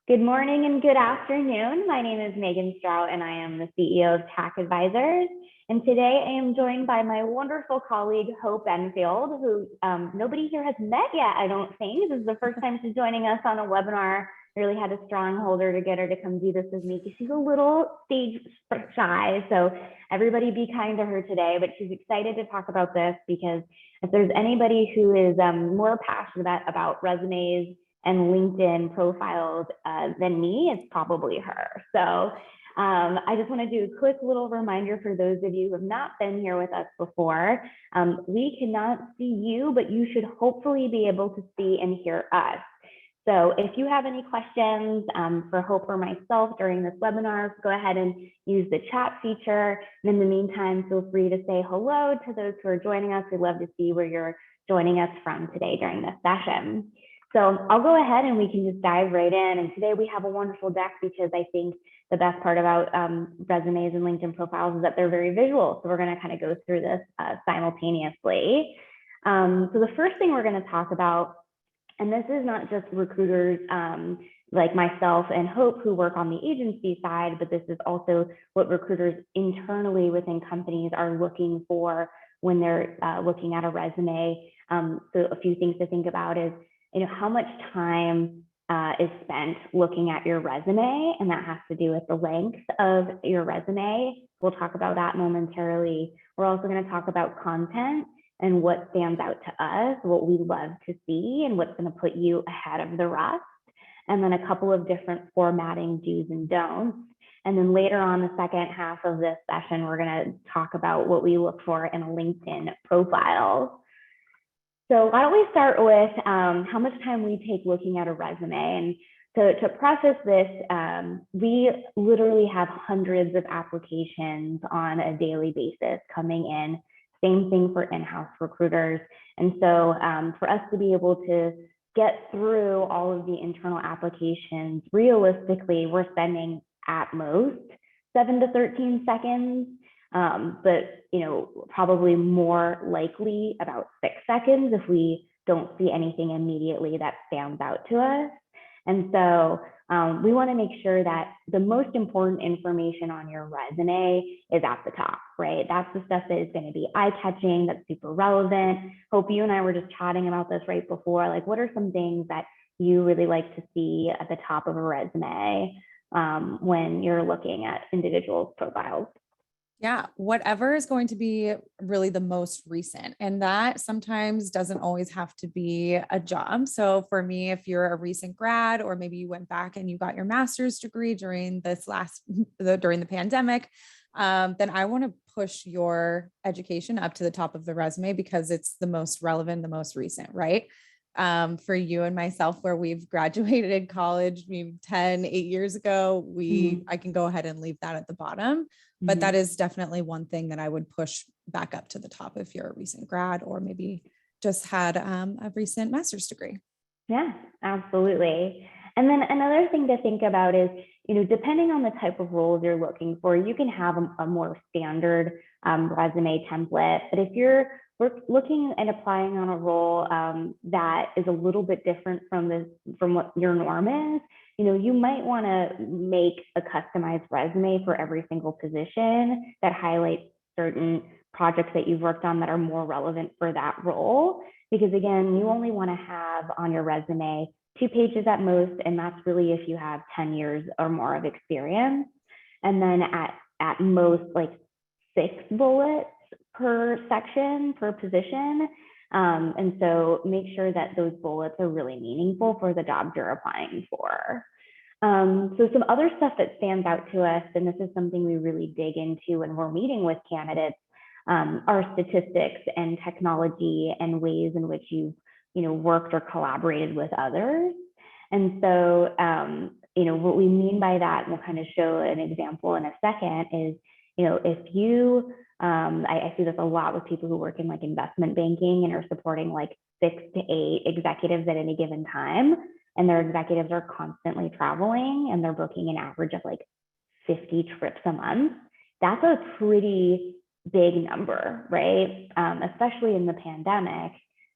Good morning and good afternoon. My name is Megan Strout and I am the CEO of TAC Advisors. And today I am joined by my wonderful colleague, Hope Enfield, who nobody here has met yet, I don't think. This is the first time she's joining us on a webinar. I really had a strongholder to get her to come do this with me because she's a little stage shy. So everybody be kind to her today, but she's excited to talk about this because if there's anybody who is more passionate about resumes and LinkedIn profiles than me, it's probably her. So I just want to do a quick little reminder for those of you who have not been here with us before. We cannot see you, but you should hopefully be able to see and hear us. So if you have any questions for Hope or myself during this webinar, go ahead and use the chat feature. And in the meantime, feel free to say hello to those who are joining us. We'd love to see where you're joining us from today during this session. So I'll go ahead and we can just dive right in. And today we have a wonderful deck because I think the best part about resumes and LinkedIn profiles is that they're very visual. So we're going to kind of go through this simultaneously. So the first thing we're going to talk about, and this is not just recruiters like myself and Hope who work on the agency side, but this is also what recruiters internally within companies are looking for when they're looking at a resume. So a few things to think about is, how much time is spent looking at your resume, and that has to do with the length of your resume. We'll talk about that momentarily. We're also going to talk about content and what stands out to us, what we love to see, and what's going to put you ahead of the rest. And then a couple of different formatting do's and don'ts. And then later on, the second half of this session, we're going to talk about what we look for in a LinkedIn profile. So why don't we start with how much time we take looking at a resume. And to preface this, we literally have hundreds of applications on a daily basis coming in. Same thing for in-house recruiters. And so for us to be able to get through all of the internal applications, realistically, we're spending at most 7 to 13 seconds. But probably more likely about 6 seconds if we don't see anything immediately that stands out to us. And so we want to make sure that the most important information on your resume is at the top, right? That's the stuff that is going to be eye-catching, that's super relevant. Hope you and I were just chatting about this right before. Like, what are some things that you really like to see at the top of a resume when you're looking at individuals' profiles? Yeah, whatever is going to be really the most recent. And that sometimes doesn't always have to be a job. So for me, if you're a recent grad, or maybe you went back and you got your master's degree during during the pandemic, then I want to push your education up to the top of the resume because it's the most relevant, the most recent, right? For you and myself, where we've graduated college maybe 8 years ago, I can go ahead and leave that at the bottom. But that is definitely one thing that I would push back up to the top if you're a recent grad or maybe just had a recent master's degree. Yeah, absolutely. And then another thing to think about is, depending on the type of roles you're looking for, you can have a more standard resume template. But if you're looking and applying on a role that is a little bit different from what your norm is, you might want to make a customized resume for every single position that highlights certain projects that you've worked on that are more relevant for that role. Because again, you only want to have on your resume 2 pages at most, and that's really if you have 10 years or more of experience. And then at most, like 6 bullets per section, per position. And so make sure that those bullets are really meaningful for the jobs you're applying for. So some other stuff that stands out to us, and this is something we really dig into when we're meeting with candidates, are statistics and technology and ways in which you've worked or collaborated with others. And so what we mean by that, and we'll kind of show an example in a second, is if you I see this a lot with people who work in like investment banking and are supporting like 6 to 8 executives at any given time, and their executives are constantly traveling and they're booking an average of like 50 trips a month. That's a pretty big number, right? Especially in the pandemic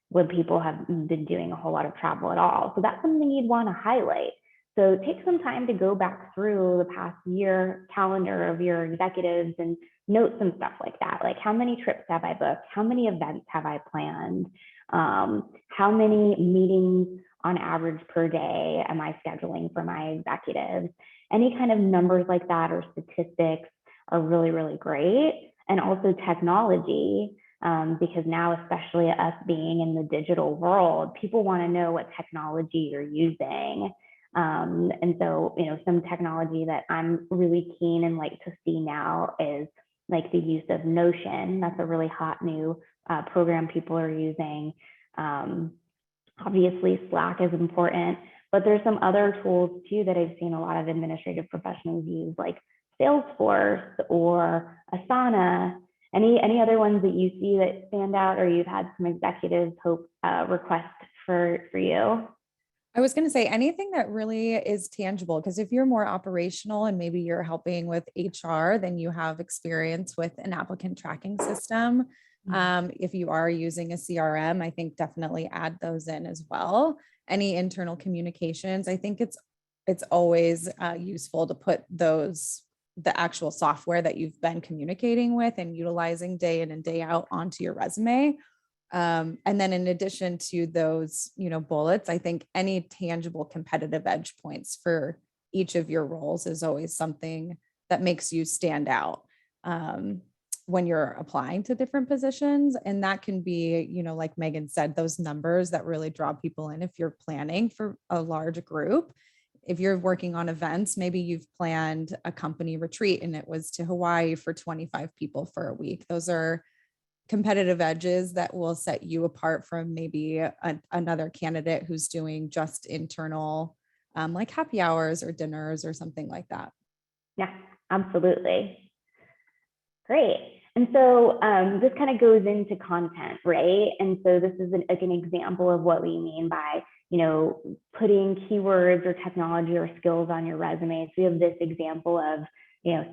when people have been doing a whole lot of travel at all. So that's something you'd want to highlight. So take some time to go back through the past year calendar of your executives and note some stuff like that. Like, how many trips have I booked? How many events have I planned? How many meetings on average per day am I scheduling for my executives? Any kind of numbers like that or statistics are really, really great. And also technology, because now, especially us being in the digital world, people want to know what technology you're using. And so, some technology that I'm really keen and like to see now is like the use of Notion. That's a really hot new program people are using. Obviously, Slack is important, but there's some other tools too that I've seen a lot of administrative professionals use, like Salesforce or Asana. Any other ones that you see that stand out, or you've had some executives hope request for you? I was going to say anything that really is tangible, because if you're more operational and maybe you're helping with HR, then you have experience with an applicant tracking system. If you are using a CRM, I think definitely add those in as well. Any internal communications, I think it's always useful to put the actual software that you've been communicating with and utilizing day in and day out onto your resume. And then in addition to those, bullets, I think any tangible competitive edge points for each of your roles is always something that makes you stand out when you're applying to different positions. And that can be, like Megan said, those numbers that really draw people in if you're planning for a large group. If you're working on events, maybe you've planned a company retreat and it was to Hawaii for 25 people for a week. Those are competitive edges that will set you apart from maybe another candidate who's doing just internal, like happy hours or dinners or something like that. Yeah, absolutely. Great. And so this kind of goes into content, right? And so this is an example of what we mean by, putting keywords or technology or skills on your resume. So we have this example of,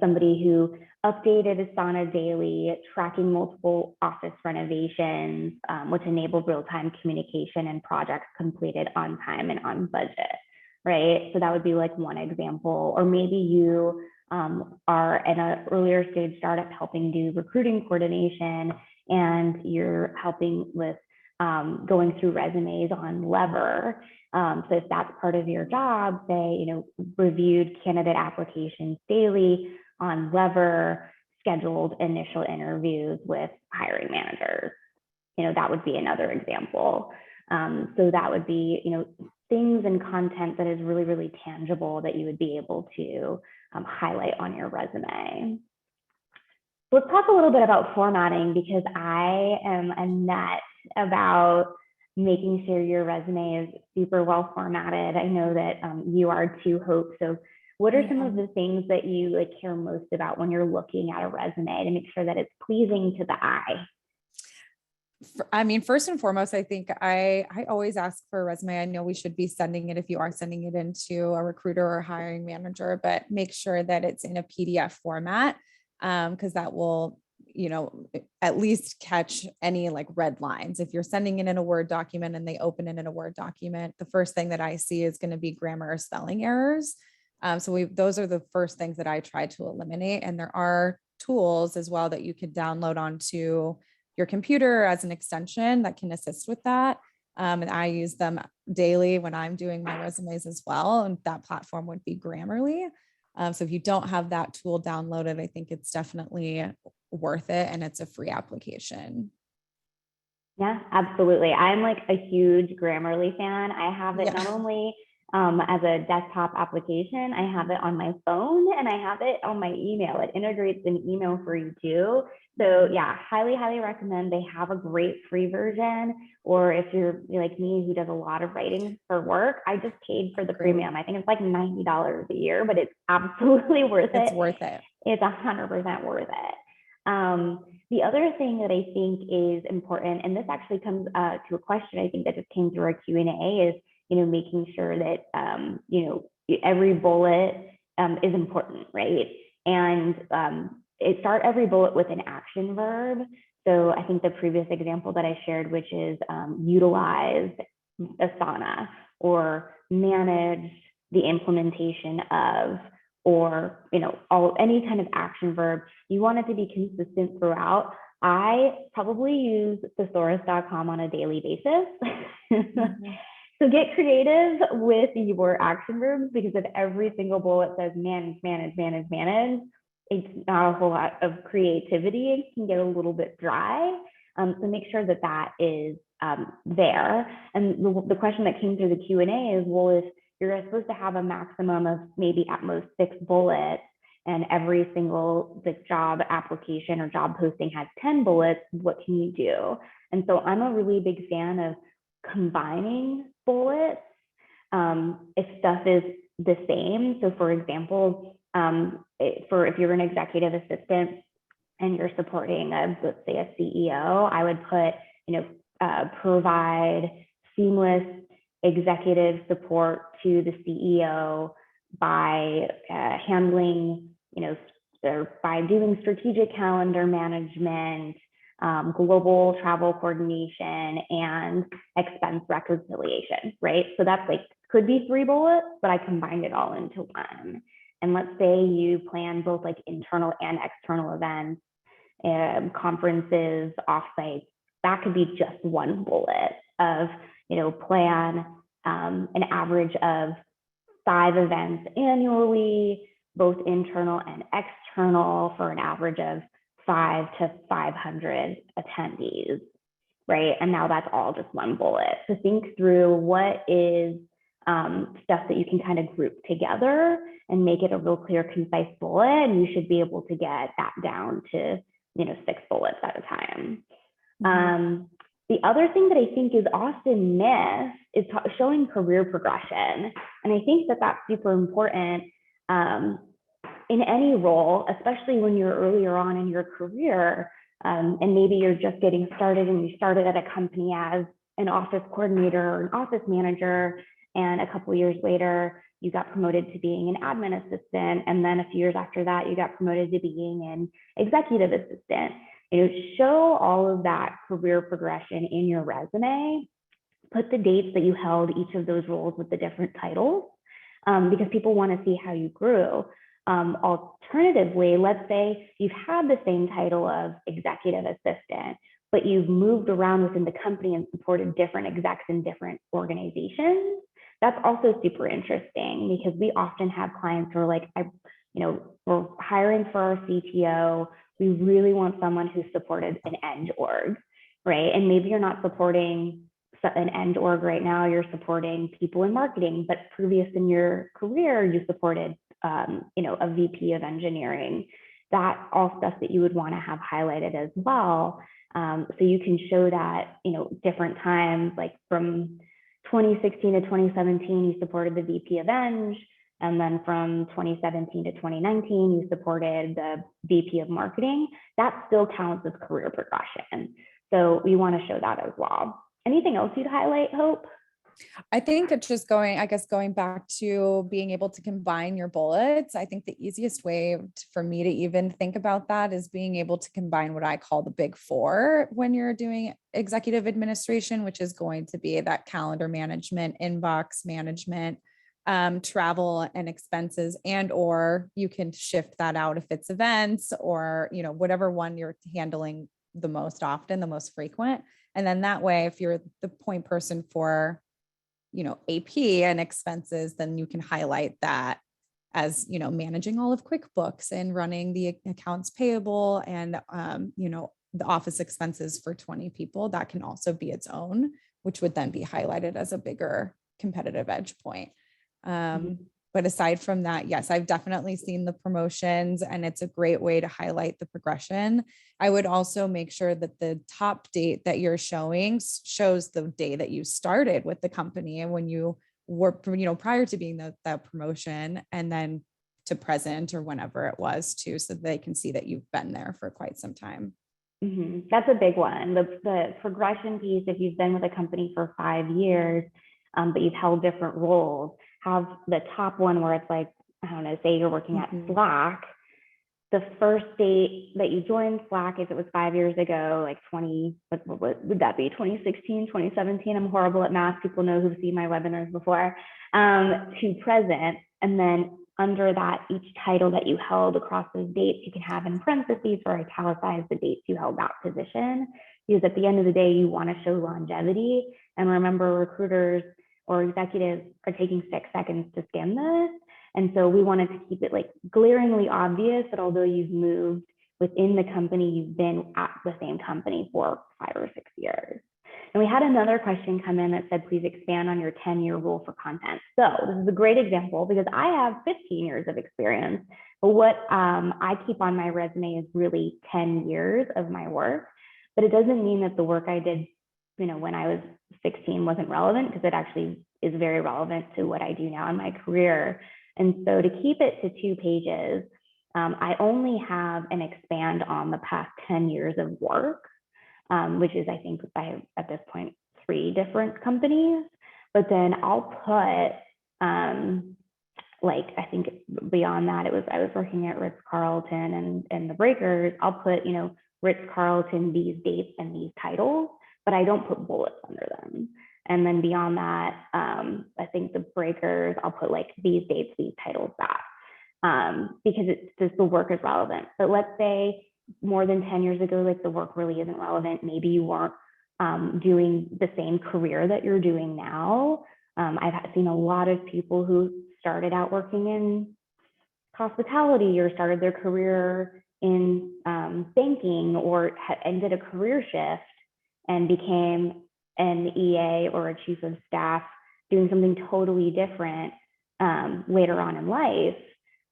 somebody who updated Asana daily, tracking multiple office renovations, which enabled real-time communication and projects completed on time and on budget, right? So that would be like one example. Or maybe you are at an earlier stage startup helping do recruiting coordination, and you're helping with going through resumes on Lever. So if that's part of your job, say, reviewed candidate applications daily on Lever, scheduled initial interviews with hiring managers, that would be another example. So that would be, things and content that is really, really tangible that you would be able to highlight on your resume. Let's talk a little bit about formatting, because I am a nut about making sure your resume is super well formatted. I know that you are too, Hope. So what are some of the things that you care most about when you're looking at a resume to make sure that it's pleasing to the eye? I mean, first and foremost, I think I always ask for a resume. I know we should be sending it if you are sending it into a recruiter or hiring manager, but make sure that it's in a PDF format, because that will, at least catch any like red lines. If you're sending it in a Word document and they open it in a Word document, the first thing that I see is going to be grammar or spelling errors. So those are the first things that I try to eliminate. And there are tools as well that you could download onto your computer as an extension that can assist with that. And I use them daily when I'm doing my resumes as well. And that platform would be Grammarly. So if you don't have that tool downloaded, I think it's definitely worth it. And it's a free application. Yeah, absolutely. I'm like a huge Grammarly fan. I have it not only as a desktop application, I have it on my phone, and I have it on my email. It integrates an email for you too. So yeah, highly, highly recommend. They have a great free version. Or if you're like me, who does a lot of writing for work, I just paid for the premium. I think it's like $90 a year, but it's absolutely worth it. It's worth it. It's 100% worth it. The other thing that I think is important, and this actually comes to a question I think that just came through our Q&A, is making sure that every bullet is important, right? And start every bullet with an action verb. So I think the previous example that I shared, which is, utilize Asana, or managed the implementation of, or, any kind of action verb. You want it to be consistent throughout. I probably use thesaurus.com on a daily basis. So get creative with your action verbs, because if every single bullet says manage, manage, manage, manage, it's not a whole lot of creativity. It can get a little bit dry. So make sure that that is there. And the question that came through the Q&A is, well, if you're supposed to have a maximum of maybe at most 6 bullets, and every single job application or job posting has 10 bullets, what can you do? And so I'm a really big fan of combining bullets if stuff is the same. So for example, if you're an executive assistant and you're supporting let's say a CEO, I would put, provide seamless executive support to the CEO by handling, or by doing strategic calendar management, global travel coordination, and expense reconciliation, right? So that's could be 3 bullets, but I combined it all into one. And let's say you plan both internal and external events, conferences, offsites. That could be just 1 bullet of, plan an average of 5 events annually, both internal and external, for an average of 500 to 500 attendees, right? And now that's all just 1 bullet. So think through what is stuff that you can kind of group together and make it a real clear, concise bullet, and you should be able to get that down to 6 bullets at a time. The other thing that I think is often missed is showing career progression. And I think that that's super important in any role, especially when you're earlier on in your career, and maybe you're just getting started and you started at a company as an office coordinator or an office manager, and a couple of years later, you got promoted to being an admin assistant. And then a few years after that, you got promoted to being an executive assistant. Show all of that career progression in your resume. Put the dates that you held each of those roles with the different titles, because people want to see how you grew. Alternatively, let's say you've had the same title of executive assistant, but you've moved around within the company and supported different execs in different organizations. That's also super interesting, because we often have clients who are like, we're hiring for our CTO. We really want someone who supported an end org, right? And maybe you're not supporting an end org right now, you're supporting people in marketing, but previous in your career, you supported, a VP of engineering. That's all stuff that you would want to have highlighted as well. So you can show that, different times, like from 2016 to 2017, you supported the VP of Eng. And then from 2017 to 2019, you supported the VP of marketing. That still counts as career progression. So we want to show that as well. Anything else you'd highlight, Hope? I think it's just going back to being able to combine your bullets. I think the easiest way for me to even think about that is being able to combine what I call the big 4 when you're doing executive administration, which is going to be that calendar management, inbox management, travel and expenses, and or you can shift that out if it's events or, whatever one you're handling the most often, the most frequent. And then that way, if you're the point person for AP and expenses, then you can highlight that as, managing all of QuickBooks and running the accounts payable and, the office expenses for 20 people. That can also be its own, which would then be highlighted as a bigger competitive edge point. But aside from that, yes, I've definitely seen the promotions, and it's a great way to highlight the progression. I would also make sure that the top date that you're showing shows the day that you started with the company and when you were, prior to being that promotion, and then to present or whenever it was too, so they can see that you've been there for quite some time. That's a big one. The progression piece, if you've been with a company for 5 years, but you've held different roles, have the top one where it's like, I don't know, say you're working at Slack, the first date that you joined Slack, if it was 5 years ago, like 20, what would that be? 2016, 2017. I'm horrible at math. People know who've seen my webinars before, to present. And then under that, each title that you held across those dates, you can have in parentheses or italicize the dates you held that position. Because at the end of the day, you want to show longevity. And remember, recruiters or executives are taking 6 seconds to skim this. And so we wanted to keep it like glaringly obvious that although you've moved within the company, you've been at the same company for 5 or 6 years. And we had another question come in that said, please expand on your 10-year rule for content. So this is a great example because I have 15 years of experience, but what I keep on my resume is really 10 years of my work. But it doesn't mean that the work I did, when I was 16 wasn't relevant, because it actually is very relevant to what I do now in my career. And so to keep it to 2 pages, I only have an expand on the past 10 years of work, which is, I think, at this point, 3 different companies. But then I'll put, I think beyond that, I was working at Ritz-Carlton and the Breakers. I'll put, Ritz-Carlton, these dates and these titles, but I don't put bullets under them. And then beyond that, I think the Breakers, I'll put like these dates, these titles back, because it's just the work is relevant. But let's say more than 10 years ago, like the work really isn't relevant. Maybe you weren't doing the same career that you're doing now. I've seen a lot of people who started out working in hospitality or started their career in banking or ended a career shift and became an EA or a chief of staff doing something totally different later on in life.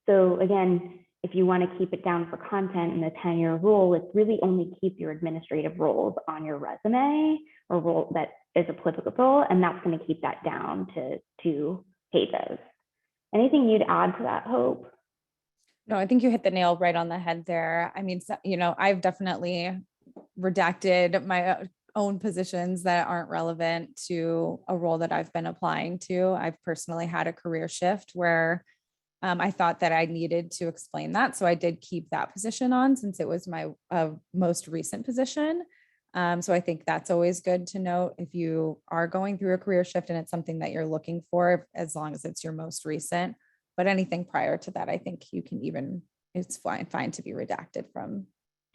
So again, if you want to keep it down for content in the 10-year rule, it's really only keep your administrative roles on your resume or role that is applicable, and that's going to keep that down to 2 pages. Anything you'd add to that, Hope? No, I think you hit the nail right on the head there. I mean, I've definitely redacted my own positions that aren't relevant to a role that I've been applying to. I've personally had a career shift where I thought that I needed to explain that. So I did keep that position on since it was my most recent position. So I think that's always good to note if you are going through a career shift and it's something that you're looking for, as long as it's your most recent. But anything prior to that, I think it's fine to be redacted from.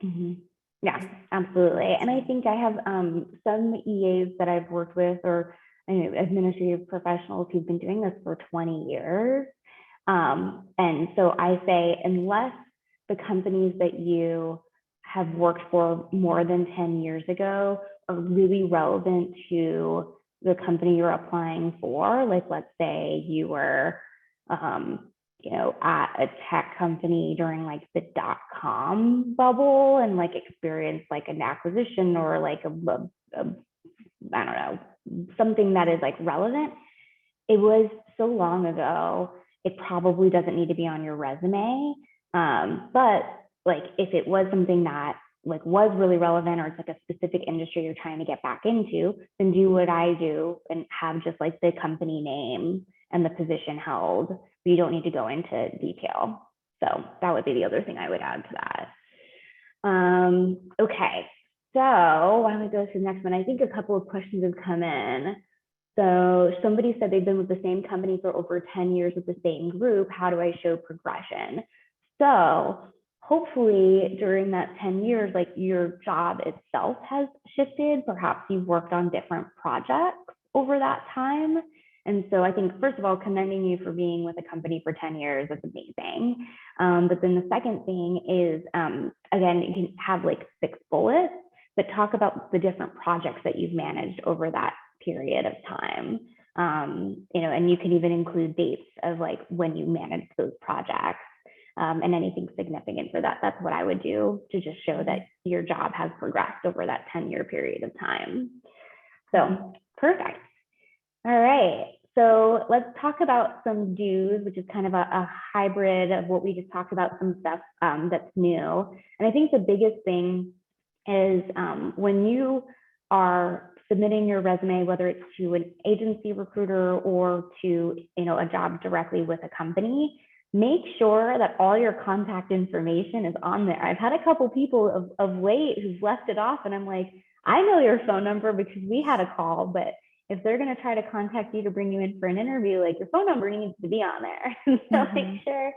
Mm-hmm. Yeah, absolutely. And I think I have some EAs that I've worked with or administrative professionals who've been doing this for 20 years. And so I say, unless the companies that you have worked for more than 10 years ago are really relevant to the company you're applying for, like let's say you were at a tech company during like the .com bubble and like experienced like an acquisition or like I don't know, something that is like relevant. It was so long ago, it probably doesn't need to be on your resume. But like if it was something that like was really relevant or it's like a specific industry you're trying to get back into, then do what I do and have just like the company name and the position held, but you don't need to go into detail. So that would be the other thing I would add to that. Okay, so why don't we go to the next one? I think a couple of questions have come in. So somebody said they've been with the same company for over 10 years with the same group. How do I show progression? So hopefully during that 10 years, like your job itself has shifted. Perhaps you've worked on different projects over that time. And so I think, first of all, commending you for being with a company for 10 years, that's amazing. But then the second thing is, again, you can have like 6 bullets, but talk about the different projects that you've managed over that period of time. And you can even include dates of like when you managed those projects and anything significant for that. That's what I would do to just show that your job has progressed over that 10-year period of time. So perfect. All right, so let's talk about some do's, which is kind of a hybrid of what we just talked about, some stuff that's new. And I think the biggest thing is when you are submitting your resume, whether it's to an agency recruiter or to a job directly with a company, make sure that all your contact information is on there. I've had a couple people of late who've left it off, and I'm like, I know your phone number because we had a call, but if they're going to try to contact you to bring you in for an interview, like your phone number needs to be on there. So make sure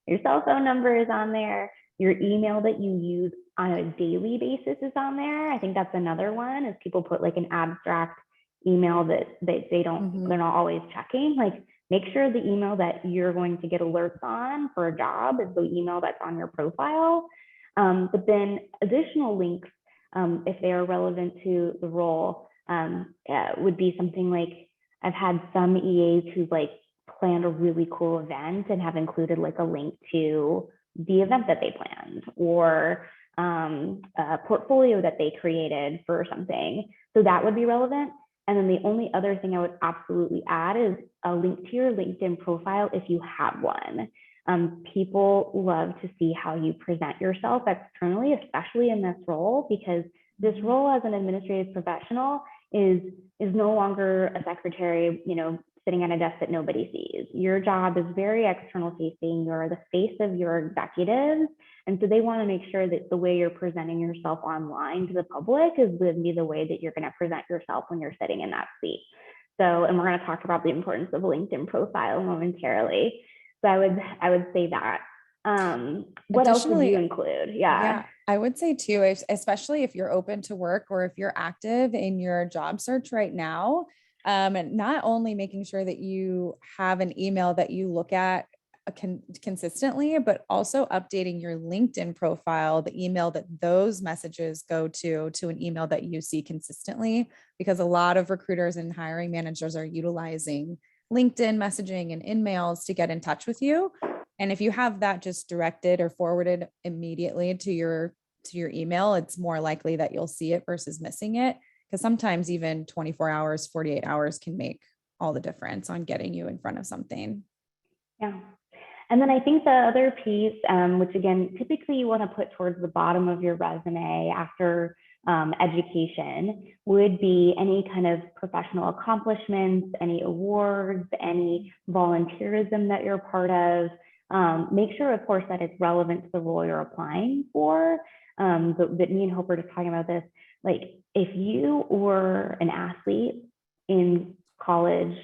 your cell phone number is on there. Your email that you use on a daily basis is on there. I think that's another one, is people put like an abstract email that they don't, they're not always checking. Like, make sure the email that you're going to get alerts on for a job is the email that's on your profile. But then additional links, if they are relevant to the role, would be something like, I've had some EAs who like planned a really cool event and have included like a link to the event that they planned, or a portfolio that they created for something. So that would be relevant. And then the only other thing I would absolutely add is a link to your LinkedIn profile if you have one. People love to see how you present yourself externally, especially in this role, because this role as an administrative professional is no longer a secretary, sitting at a desk that nobody sees. Your job is very external facing. You're the face of your executives. And so they want to make sure that the way you're presenting yourself online to the public is going to be the way that you're going to present yourself when you're sitting in that seat. So, and we're going to talk about the importance of a LinkedIn profile momentarily. So I would say that. What else would you include? Yeah, I would say too, especially if you're open to work or if you're active in your job search right now, and not only making sure that you have an email that you look at consistently, but also updating your LinkedIn profile, the email that those messages go to an email that you see consistently, because a lot of recruiters and hiring managers are utilizing LinkedIn messaging and InMails to get in touch with you. And if you have that just directed or forwarded immediately to your email, it's more likely that you'll see it versus missing it. Because sometimes even 24 hours, 48 hours can make all the difference on getting you in front of something. Yeah. And then I think the other piece, which again, typically you want to put towards the bottom of your resume after education, would be any kind of professional accomplishments, any awards, any volunteerism that you're part of. Make sure, of course, that it's relevant to the role you're applying for. But me and Hope were just talking about this. Like, if you were an athlete in college,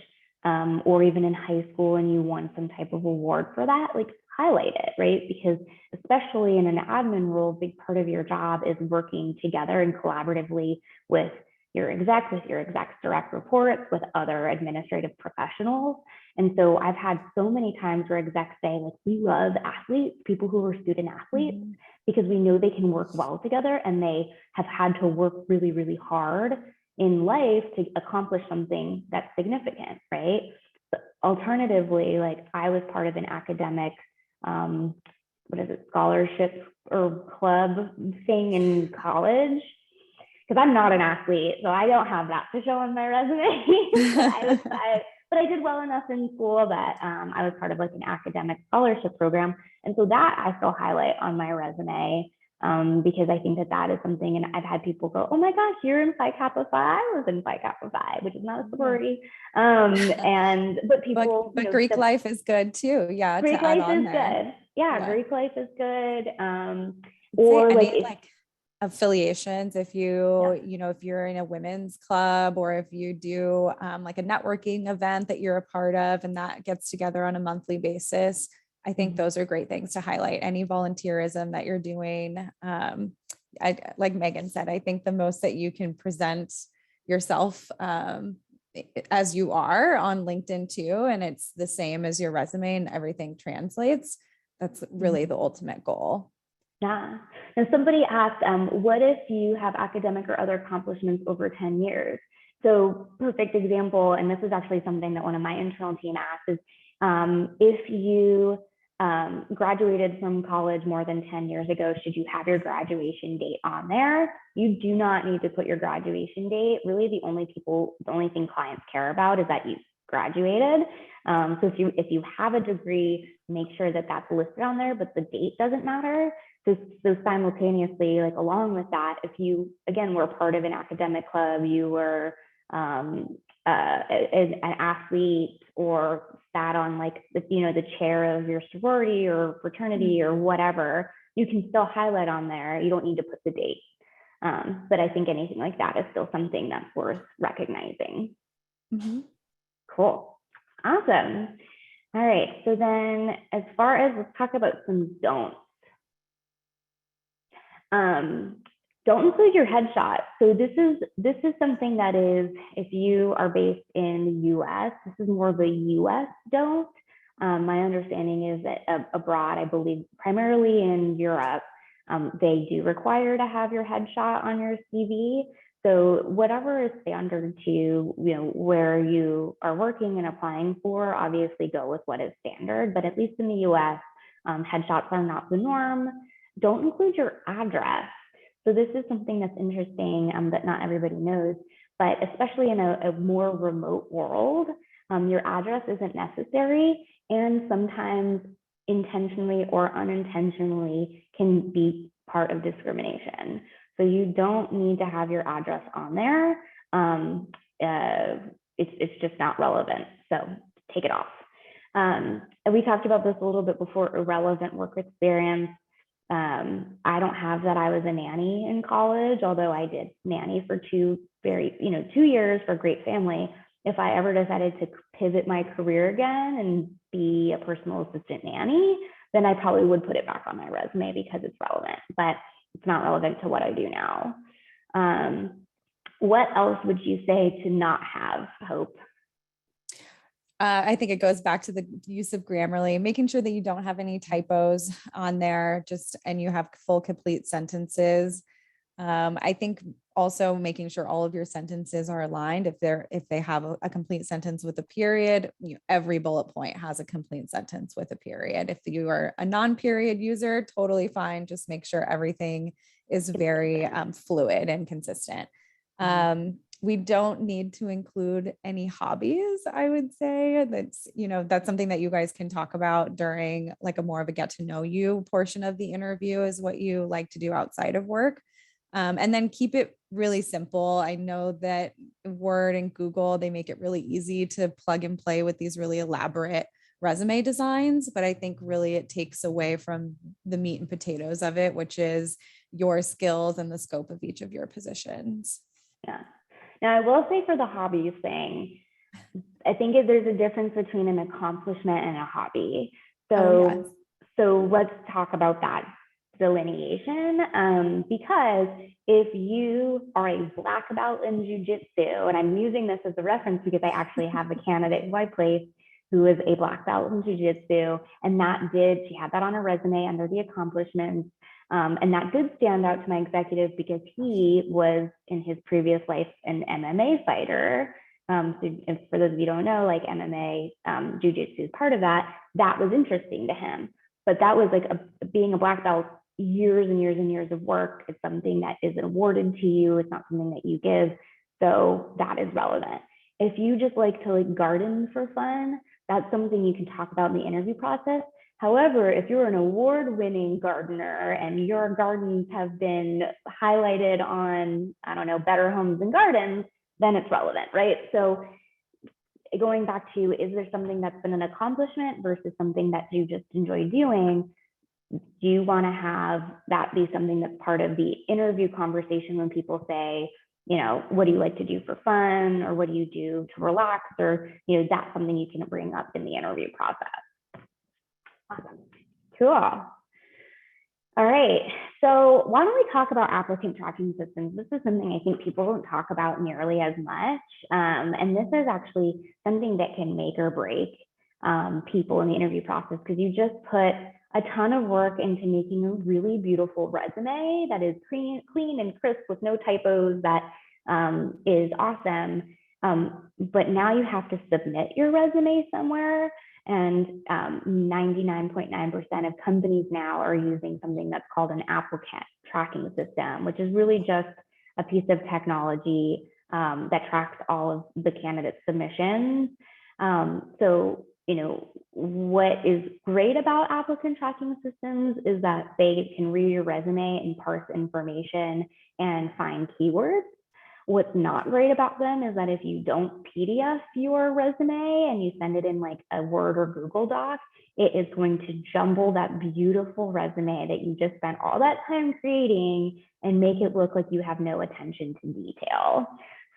or even in high school, and you won some type of award for that, like, highlight it, right? Because especially in an admin role, a big part of your job is working together and collaboratively with your exec, with your exec's direct reports, with other administrative professionals. And so I've had so many times where execs say, like, we love athletes, people who are student athletes, because we know they can work well together, and they have had to work really, really hard in life to accomplish something that's significant, right? But alternatively, like, I was part of an academic, scholarship or club thing in college, because I'm not an athlete, so I don't have that to show on my resume. But I did well enough in school that I was part of like an academic scholarship program. And so that I still highlight on my resume, because I think that is something, and I've had people go, oh my gosh, you're in Phi Kappa Phi. I was in Phi Kappa Phi, which is not a sorority. But people, but Greek life is good too. Yeah. Greek life is good. Yeah, Greek life is good. Or like affiliations, if you if you're in a women's club, or if you do like a networking event that you're a part of, and that gets together on a monthly basis, I think those are great things to highlight. Any volunteerism that you're doing. Like Megan said, I think the most that you can present yourself as you are on LinkedIn too, and it's the same as your resume and everything translates. That's really the ultimate goal. Yeah. And somebody asked, what if you have academic or other accomplishments over 10 years? So perfect example, and this is actually something that one of my internal team asked, is if you graduated from college more than 10 years ago, should you have your graduation date on there? You do not need to put your graduation date. Really, the only thing clients care about is that you graduated. So if you have a degree, make sure that that's listed on there, but the date doesn't matter. So simultaneously, like along with that, if you, again, were part of an academic club, you were an athlete or sat on like the chair of your sorority or fraternity or whatever, you can still highlight on there. You don't need to put the date. But I think anything like that is still something that's worth recognizing. Mm-hmm. Cool. Awesome. All right. So then as far as, let's talk about some don'ts. Don't include your headshot. So this is something that is, if you are based in the US, this is more of a US don't. My understanding is that abroad, I believe primarily in Europe, they do require to have your headshot on your CV. So whatever is standard to where you are working and applying for, obviously go with what is standard. But at least in the US, headshots are not the norm. Don't include your address. So this is something that's interesting that not everybody knows, but especially in a more remote world, your address isn't necessary, and sometimes intentionally or unintentionally can be part of discrimination. So you don't need to have your address on there. It's just not relevant. So take it off. And we talked about this a little bit before, irrelevant work experience. I don't have that. I was a nanny in college, although I did nanny for 2 years for a great family. If I ever decided to pivot my career again and be a personal assistant nanny, then I probably would put it back on my resume because it's relevant, but it's not relevant to what I do now. What else would you say to not have, Hope? I think it goes back to the use of Grammarly, making sure that you don't have any typos on there, and you have full, complete sentences. I think also making sure all of your sentences are aligned. If they have a complete sentence with a period, every bullet point has a complete sentence with a period. If you are a non-period user, totally fine. Just make sure everything is very fluid and consistent. We don't need to include any hobbies. I would say that's something that you guys can talk about during like a more of a get to know you portion of the interview, is what you like to do outside of work. And then keep it really simple. I know that Word and Google, they make it really easy to plug and play with these really elaborate resume designs, but I think really it takes away from the meat and potatoes of it, which is your skills and the scope of each of your positions. Yeah. Now, I will say for the hobbies thing, I think there's a difference between an accomplishment and a hobby. So let's talk about that delineation, because if you are a black belt in jujitsu, and I'm using this as a reference because I actually have a candidate who I placed who is a black belt in jujitsu, and she had that on her resume under the accomplishments. And that did stand out to my executive because he was in his previous life an MMA fighter. So for those of you who don't know, like MMA, jujitsu is part of that. That was interesting to him, but that was like being a black belt, years and years and years of work. It's something that isn't awarded to you. It's not something that you give. So that is relevant. If you just like to garden for fun, that's something you can talk about in the interview process. However, if you're an award-winning gardener and your gardens have been highlighted on, I don't know, Better Homes and Gardens, then it's relevant, right? So going back to, is there something that's been an accomplishment versus something that you just enjoy doing? Do you want to have that be something that's part of the interview conversation when people say, what do you like to do for fun? Or what do you do to relax? Or, that's something you can bring up in the interview process. Awesome. Cool. All right. So why don't we talk about applicant tracking systems? This is something I think people don't talk about nearly as much. And this is actually something that can make or break people in the interview process, because you just put a ton of work into making a really beautiful resume that is clean and crisp with no typos, that is awesome. But now you have to submit your resume somewhere. And 99.9% of companies now are using something that's called an applicant tracking system, which is really just a piece of technology that tracks all of the candidate submissions. So, what is great about applicant tracking systems is that they can read your resume and parse information and find keywords. What's not great about them is that if you don't PDF your resume and you send it in like a Word or Google Doc, it is going to jumble that beautiful resume that you just spent all that time creating and make it look like you have no attention to detail.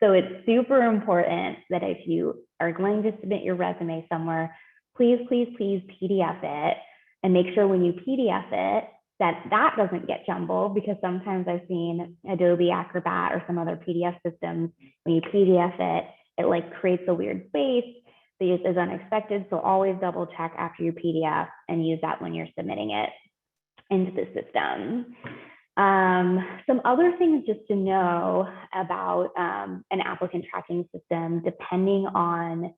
So it's super important that if you are going to submit your resume somewhere, please, please, please PDF it, and make sure when you PDF it that doesn't get jumbled, because sometimes I've seen Adobe Acrobat or some other PDF systems, when you PDF it, it like creates a weird space that is unexpected. So always double check after you PDF and use that when you're submitting it into the system. Some other things just to know about an applicant tracking system, depending on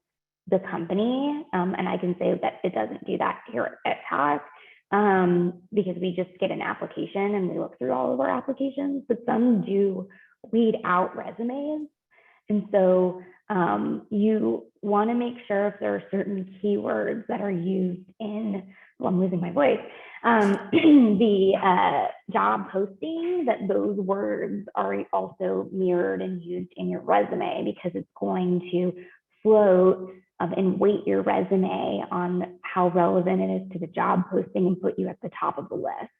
the company, and I can say that it doesn't do that here at TAC, because we just get an application and we look through all of our applications, but some do weed out resumes. And so you want to make sure if there are certain keywords that are used in, well, I'm losing my voice, the job posting, that those words are also mirrored and used in your resume, because it's going to float and weight your resume on how relevant it is to the job posting and put you at the top of the list.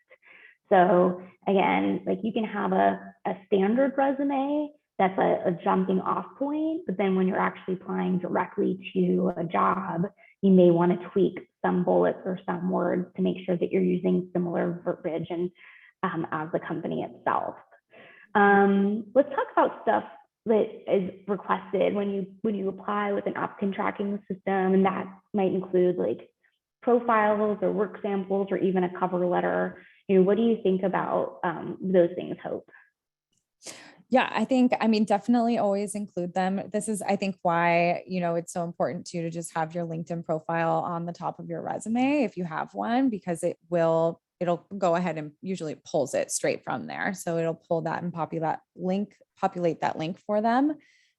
So again, like you can have a standard resume that's a jumping off point, but then when you're actually applying directly to a job, you may want to tweak some bullets or some words to make sure that you're using similar verbiage and as the company itself. Let's talk about stuff that is requested when you apply with an applicant tracking system, and that might include like profiles or work samples or even a cover letter. What do you think about those things, Hope? Yeah, I mean, definitely always include them. This is, I think, why, it's so important to just have your LinkedIn profile on the top of your resume if you have one, because it'll go ahead and usually pulls it straight from there. So it'll pull that and populate that link for them.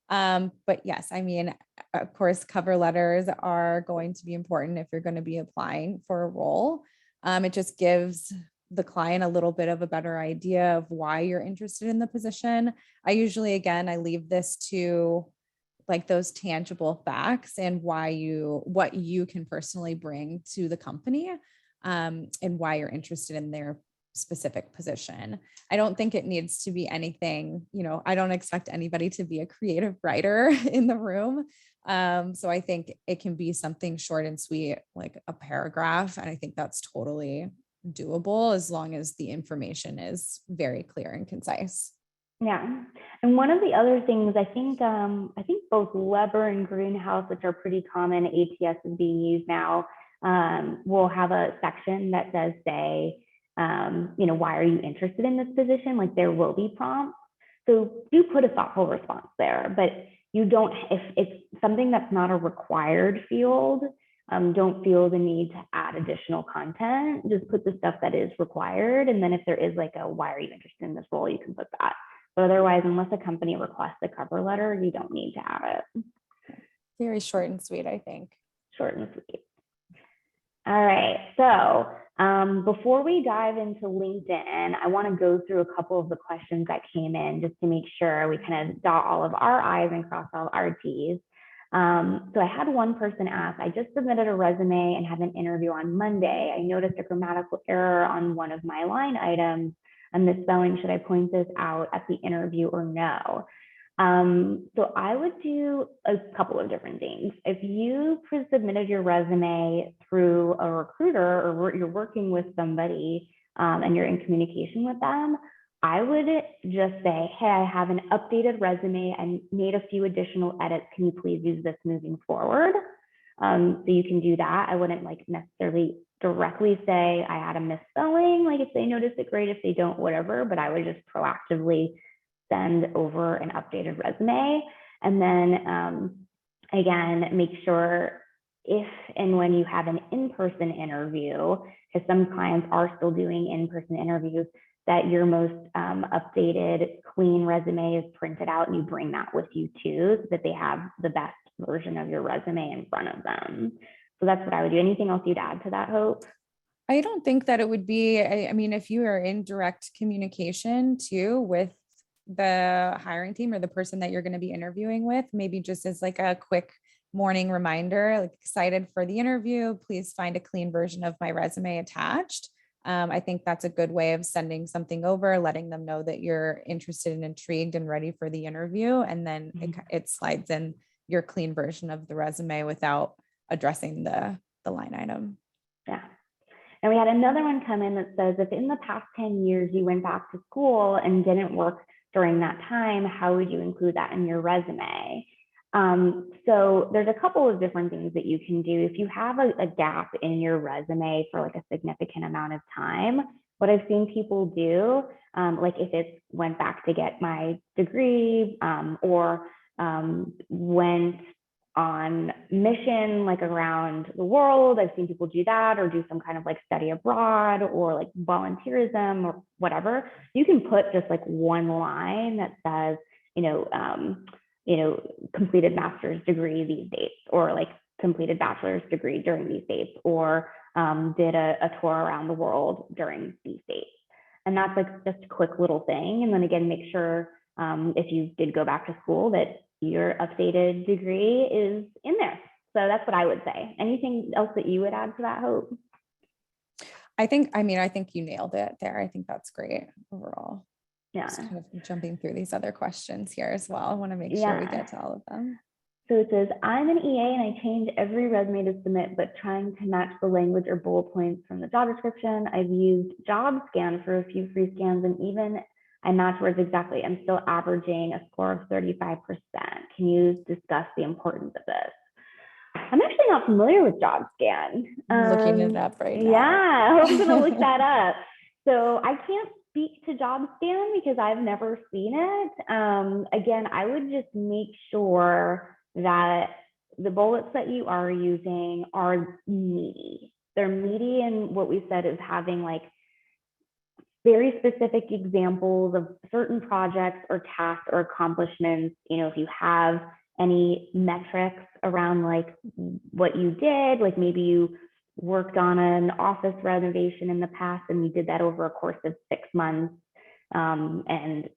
But yes, I mean, of course, cover letters are going to be important if you're going to be applying for a role. It just gives the client a little bit of a better idea of why you're interested in the position. I usually, again, I leave this to like those tangible facts and what you can personally bring to the company, and why you're interested in their specific position. I don't think it needs to be anything, I don't expect anybody to be a creative writer in the room. So I think it can be something short and sweet, like a paragraph. And I think that's totally doable as long as the information is very clear and concise. Yeah. And one of the other things, I think both Weber and Greenhouse, which are pretty common, ATS is being used now, will have a section that does say, why are you interested in this position? Like there will be prompts. So do put a thoughtful response there, but you don't, if it's something that's not a required field, don't feel the need to add additional content. Just put the stuff that is required. And then if there is like why are you interested in this role, you can put that. But otherwise, unless a company requests a cover letter, you don't need to add it. Very short and sweet, I think. Short and sweet. All right. So before we dive into LinkedIn, I want to go through a couple of the questions that came in just to make sure we kind of dot all of our I's and cross all our T's. So I had one person ask, I just submitted a resume and had an interview on Monday. I noticed a grammatical error on one of my line items and misspelling. Should I point this out at the interview or no? So I would do a couple of different things. If you submitted your resume through a recruiter or you're working with somebody and you're in communication with them, I would just say, hey, I have an updated resume and made a few additional edits. Can you please use this moving forward? So you can do that. I wouldn't like necessarily directly say I had a misspelling. Like if they notice it, great. If they don't, whatever. But I would just proactively send over an updated resume. And then again, make sure if and when you have an in-person interview, because some clients are still doing in-person interviews, that your most updated, clean resume is printed out and you bring that with you too, so that they have the best version of your resume in front of them. So that's what I would do. Anything else you'd add to that, Hope? I don't think that it would be, I mean, if you are in direct communication too with the hiring team or the person that you're going to be interviewing with, maybe just as like a quick morning reminder, like excited for the interview, please find a clean version of my resume attached. I think that's a good way of sending something over, letting them know that you're interested and intrigued and ready for the interview. And then it slides in your clean version of the resume without addressing the line item. Yeah. And we had another one come in that says, if in the past 10 years you went back to school and didn't work during that time, how would you include that in your resume? So there's a couple of different things that you can do. If you have a gap in your resume for like a significant amount of time, what I've seen people do, like if it's went back to get my degree, or went on mission like around the world, I've seen people do that, or do some kind of like study abroad or like volunteerism or whatever. You can put just like one line that says, completed master's degree these dates, or like completed bachelor's degree during these dates, or did a tour around the world during these dates. And that's like just a quick little thing. And then again, make sure if you did go back to school that your updated degree is in there. So that's what I would say. Anything else that you would add to that, Hope? I think you nailed it there. I think that's great overall. Yeah. Just kind of jumping through these other questions here as well. I want to make sure we get to all of them. So it says, I'm an EA and I change every resume to submit, but trying to match the language or bullet points from the job description. I've used JobScan for a few free scans, and even I match words exactly. I'm still averaging a score of 35%. Can you discuss the importance of this? I'm actually not familiar with JobScan. I'm looking it up right now. Yeah, I'm going to look that up. So I can't speak to JobScan because I've never seen it. Again, I would just make sure that the bullets that you are using are meaty. They're meaty, and what we said is having like very specific examples of certain projects or tasks or accomplishments. If you have any metrics around like what you did, like maybe you worked on an office renovation in the past and you did that over a course of 6 months, and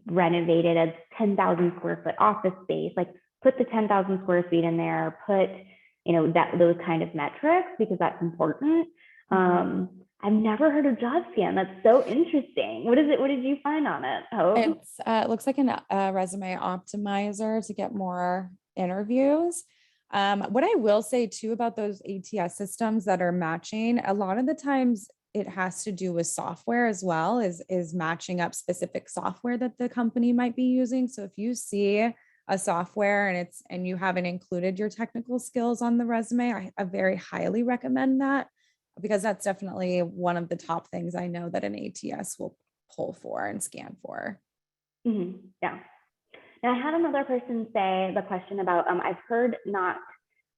renovated a 10,000 square foot office space, like put the 10,000 square feet in there, put those kind of metrics, because that's important. I've never heard of JobScan. That's so interesting. What is it? What did you find on it? It looks like a resume optimizer to get more interviews. What I will say too about those ATS systems that are matching, a lot of the times it has to do with software as well, is matching up specific software that the company might be using. So if you see a software and you haven't included your technical skills on the resume, I very highly recommend that, because that's definitely one of the top things I know that an ATS will pull for and scan for. Mm-hmm. Yeah. Now, I had another person say the question about, I've heard not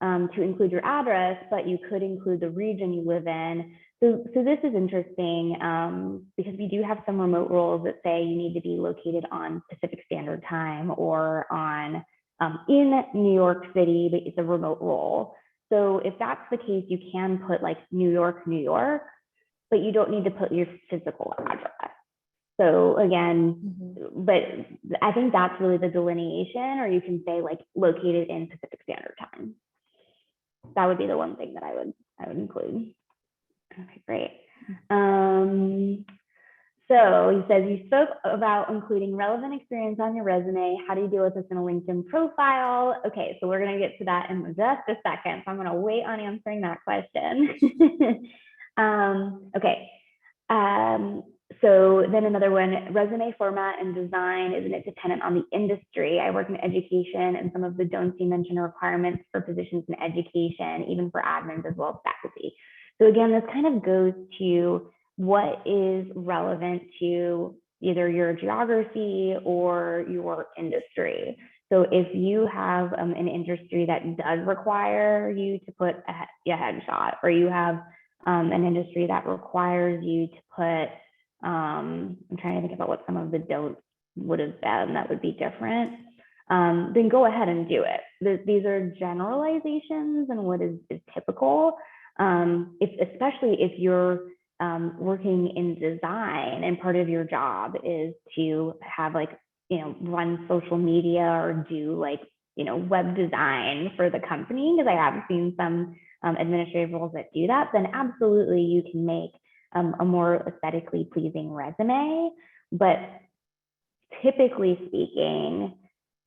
to include your address, but you could include the region you live in. So this is interesting, because we do have some remote roles that say you need to be located on Pacific Standard Time or on in New York City, but it's a remote role. So if that's the case, you can put like New York, but you don't need to put your physical address. So again, but I think that's really the delineation, or you can say like located in Pacific Standard Time. That would be the one thing that I would include. Okay, great. So he says, you spoke about including relevant experience on your resume. How do you deal with this in a LinkedIn profile? Okay, so we're going to get to that in just a second. So I'm going to wait on answering that question. Okay. So then another one, resume format and design, isn't it dependent on the industry? I work in education, and some of the don'ts you mentioned are requirements for positions in education, even for admins as well as faculty. So again, this kind of goes to what is relevant to either your geography or your industry. So if you have an industry that does require you to put a headshot, or you have an industry that requires you to put, I'm trying to think about what some of the don'ts would have been that would be different, then go ahead and do it. These are generalizations and what is typical. Especially if you're working in design and part of your job is to have like, run social media or do like, web design for the company, because I have seen some administrative roles that do that, then absolutely you can make a more aesthetically pleasing resume. But typically speaking,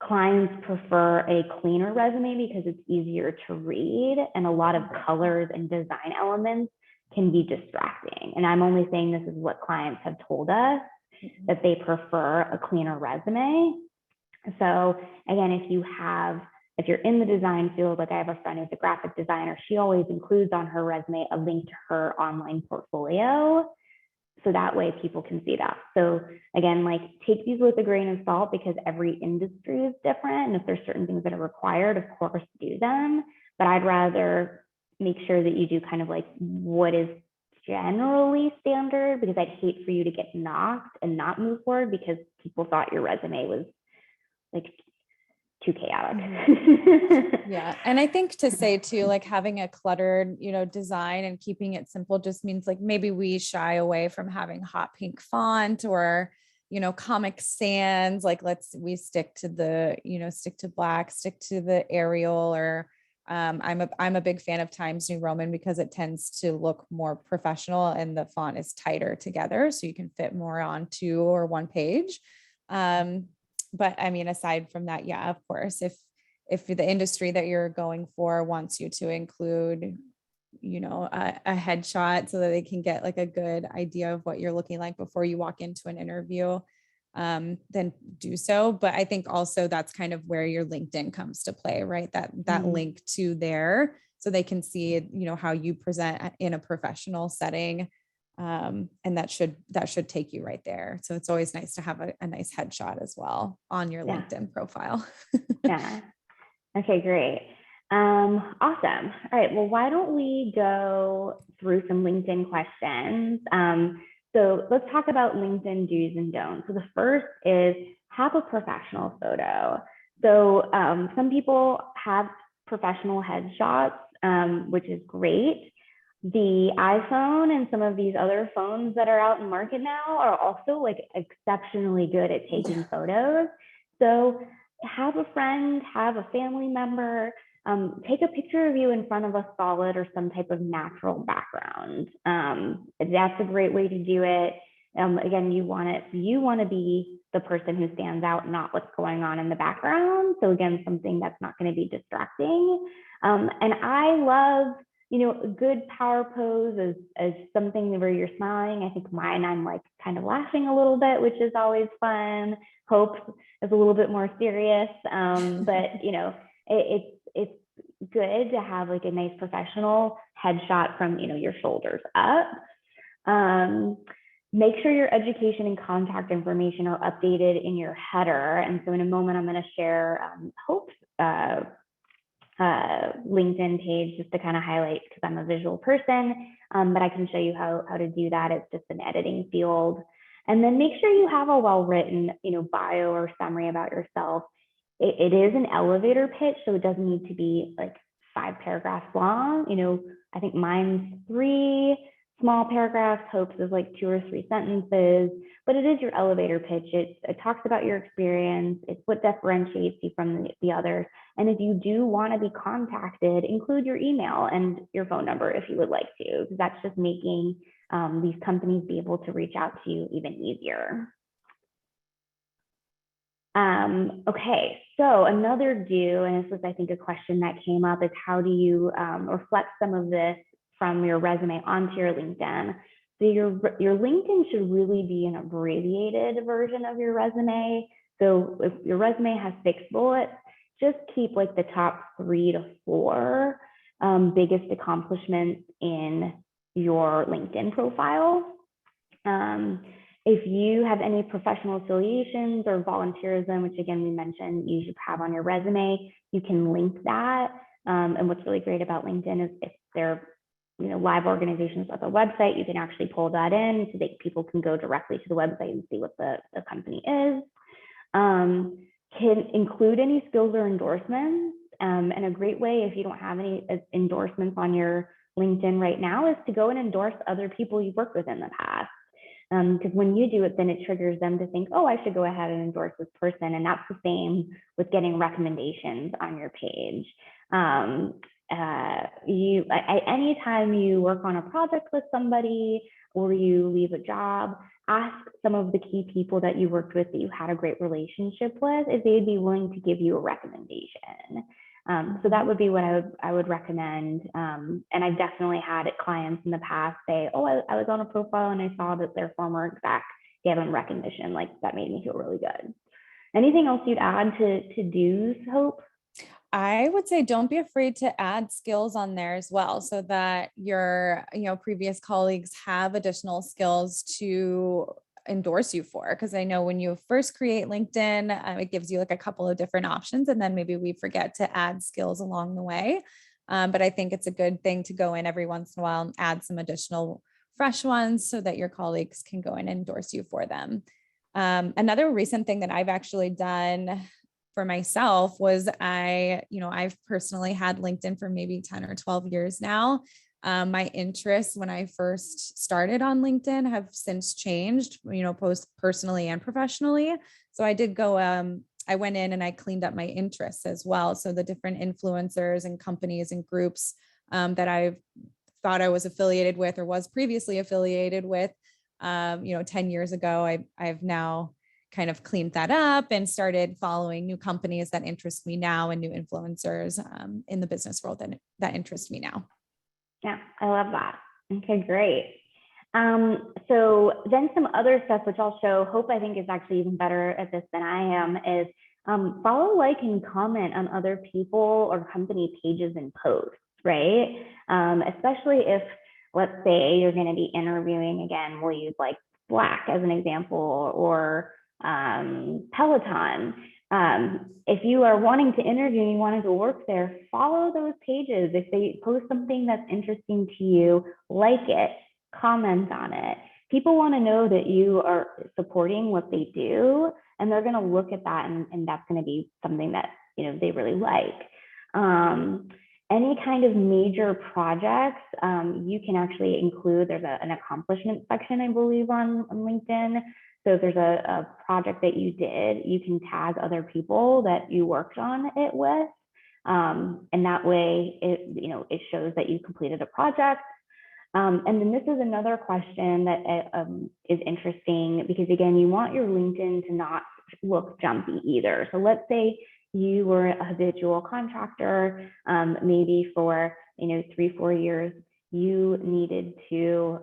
clients prefer a cleaner resume because it's easier to read, and a lot of colors and design elements can be distracting. And I'm only saying this is what clients have told us, that they prefer a cleaner resume. So again, if you're in the design field, like I have a friend who's a graphic designer, she always includes on her resume a link to her online portfolio. So that way people can see that. So again, like take these with a grain of salt, because every industry is different. And if there's certain things that are required, of course, do them. But I'd rather make sure that you do kind of like what is generally standard, because I'd hate for you to get knocked and not move forward because people thought your resume was like too chaotic. Yeah. And I think to say too, like having a cluttered, design and keeping it simple just means like maybe we shy away from having hot pink font or, Comic Sans, like we stick to the, stick to black, stick to the Arial, or I'm a big fan of Times New Roman because it tends to look more professional and the font is tighter together. So you can fit more on 2 or 1 page. But I mean, aside from that, yeah, of course, if the industry that you're going for wants you to include, a headshot so that they can get like a good idea of what you're looking like before you walk into an interview, then do so. But I think also that's kind of where your LinkedIn comes to play, right? That link to there, so they can see, how you present in a professional setting. And that should take you right there. So it's always nice to have a nice headshot as well on your LinkedIn profile. Yeah. Okay, great. Awesome. All right. Well, why don't we go through some LinkedIn questions? So let's talk about LinkedIn do's and don'ts. So the first is have a professional photo. So some people have professional headshots, which is great. The iPhone and some of these other phones that are out in market now are also like exceptionally good at taking photos. So have a friend, have a family member, take a picture of you in front of a solid or some type of natural background. That's a great way to do it. Again, you want to be the person who stands out, not what's going on in the background. So again, something that's not going to be distracting. And I love, a good power pose as something where you're smiling. I think mine, I'm like kind of laughing a little bit, which is always fun. Hope is a little bit more serious. But it's good to have like a nice professional headshot from, your shoulders up. Make sure your education and contact information are updated in your header. And so in a moment, I'm going to share Hope's LinkedIn page just to kind of highlight, because I'm a visual person, but I can show you how to do that. It's just an editing field. And then make sure you have a well-written, bio or summary about yourself. It is an elevator pitch, so it doesn't need to be like 5 paragraphs long. I think mine's 3 small paragraphs. Hope's is like 2 or 3 sentences, but it is your elevator pitch. It talks about your experience. It's what differentiates you from the others. And if you do want to be contacted, include your email and your phone number if you would like to, because that's just making these companies be able to reach out to you even easier. Okay, so another do, and this was, I think, a question that came up, is how do you reflect some of this from your resume onto your LinkedIn? So your LinkedIn should really be an abbreviated version of your resume. So if your resume has 6 bullets, just keep like the top 3 to 4 biggest accomplishments in your LinkedIn profile. If you have any professional affiliations or volunteerism, which again, we mentioned you should have on your resume, you can link that. And what's really great about LinkedIn is if they're live organizations at the website, you can actually pull that in so that people can go directly to the website and see what the company is. Can include any skills or endorsements. And a great way, if you don't have any endorsements on your LinkedIn right now, is to go and endorse other people you've worked with in the past. Because when you do it, then it triggers them to think, oh, I should go ahead and endorse this person. And that's the same with getting recommendations on your page. Anytime you work on a project with somebody or you leave a job, ask some of the key people that you worked with that you had a great relationship with if they'd be willing to give you a recommendation. So that would be what I would recommend. And I've definitely had clients in the past say, oh, I was on a profile and I saw that their former exec gave them recognition. Like, that made me feel really good. Anything else you'd add to do's, Hope? I would say don't be afraid to add skills on there as well, so that your, previous colleagues have additional skills to endorse you for. Because I know when you first create LinkedIn, it gives you like a couple of different options, and then maybe we forget to add skills along the way. But I think it's a good thing to go in every once in a while and add some additional fresh ones so that your colleagues can go and endorse you for them. Another recent thing that I've actually done for myself was I've personally had LinkedIn for maybe 10 or 12 years now. My interests when I first started on LinkedIn have since changed, both personally and professionally. So I did go, I went in and I cleaned up my interests as well. So the different influencers and companies and groups that I thought I was affiliated with or was previously affiliated with, 10 years ago, I've now kind of cleaned that up and started following new companies that interest me now and new influencers in the business world that interest me now. Yeah, I love that. Okay, great. So then some other stuff, which I'll show, Hope I think is actually even better at this than I am, is follow, like, and comment on other people or company pages and posts, right? Especially if, let's say, you're going to be interviewing, again, we'll use like Slack as an example, or Peloton. If you are wanting to interview and you want to work there, follow those pages. If they post something that's interesting to you, like it, comment on it. People want to know that you are supporting what they do, and they're going to look at that, and that's going to be something that they really like. Any kind of major projects, you can actually include, there's an accomplishment section, I believe, on LinkedIn. So if there's a project that you did, you can tag other people that you worked on it with. And that way it shows that you completed a project. And then this is another question that is interesting, because again, you want your LinkedIn to not look jumpy either. So let's say you were a habitual contractor, maybe for 3-4 years, you needed to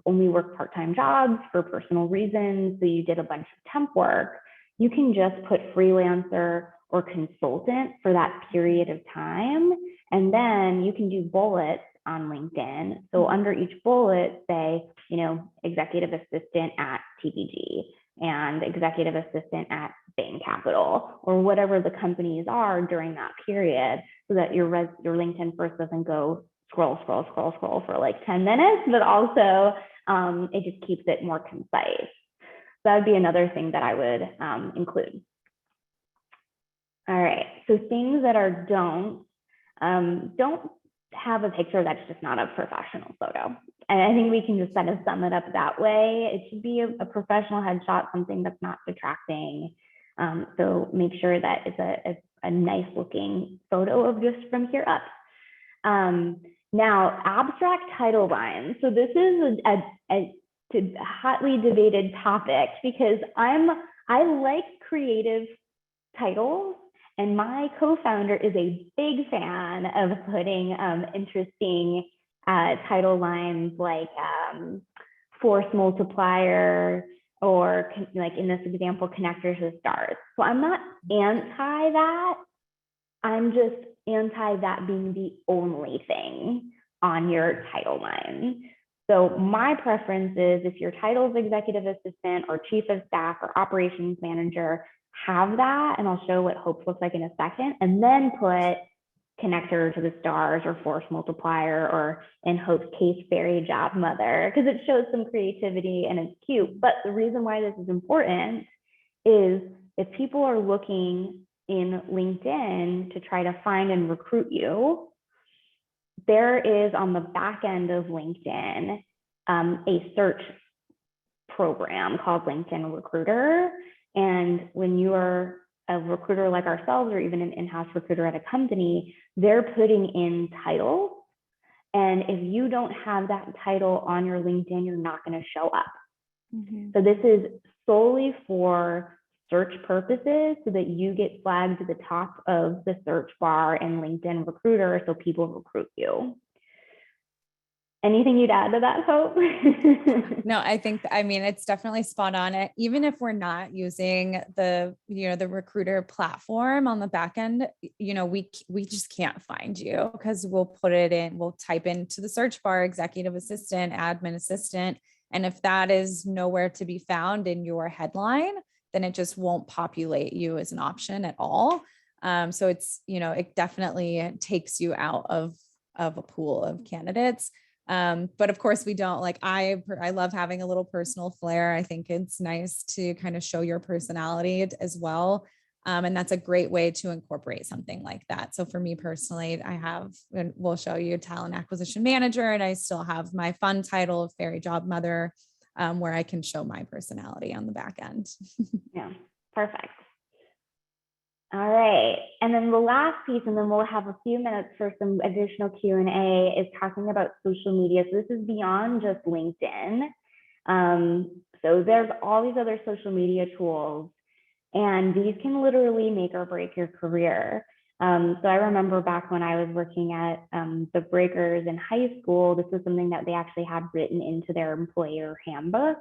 only work part-time jobs for personal reasons, so you did a bunch of temp work. You can just put freelancer or consultant for that period of time, and then you can do bullets on LinkedIn. So under each bullet, say, executive assistant at TPG and executive assistant at Bain Capital, or whatever the companies are during that period, so that your LinkedIn first doesn't go scroll for like 10 minutes, but also it just keeps it more concise. So that would be another thing that I would include. All right, so things that are don't have a picture that's just not a professional photo. And I think we can just kind of sum it up that way. It should be a professional headshot, something that's not distracting. So make sure that it's a nice looking photo of just from here up. Now, abstract title lines. So this is a hotly debated topic, because I like creative titles, and my co-founder is a big fan of putting interesting title lines like force multiplier, or like in this example, connectors with stars. So I'm not anti that. I'm just anti that being the only thing on your title line. So my preference is, if your title is executive assistant or chief of staff or operations manager, have that, and I'll show what Hope looks like in a second, and then put connector to the stars or force multiplier, or in Hope's case, fairy job mother, because it shows some creativity and it's cute. But the reason why this is important is, if people are looking in LinkedIn to try to find and recruit you, there is on the back end of LinkedIn a search program called LinkedIn Recruiter. And when you are a recruiter like ourselves, or even an in-house recruiter at a company, they're putting in titles. And if you don't have that title on your LinkedIn, you're not going to show up. Mm-hmm. So this is solely for search purposes so that you get flagged to the top of the search bar in LinkedIn Recruiter so people recruit you. Anything you'd add to that, Hope? No, I mean, it's definitely spot on it. Even if we're not using the recruiter platform on the back end, we just can't find you because we'll type into the search bar, executive assistant, admin assistant. And if that is nowhere to be found in your headline, then it just won't populate you as an option at all. So it's, it definitely takes you out of a pool of candidates. But of course we don't I love having a little personal flair. I think it's nice to kind of show your personality as well. And that's a great way to incorporate something like that. So for me personally, and we'll show you talent acquisition manager, and I still have my fun title of fairy job mother, where I can show my personality on the back end. Yeah, perfect. All right. And then the last piece, and then we'll have a few minutes for some additional Q&A, is talking about social media. So this is beyond just LinkedIn. So there's all these other social media tools, and these can literally make or break your career. So I remember back when I was working at the Breakers in high school, this was something that they actually had written into their employer handbook,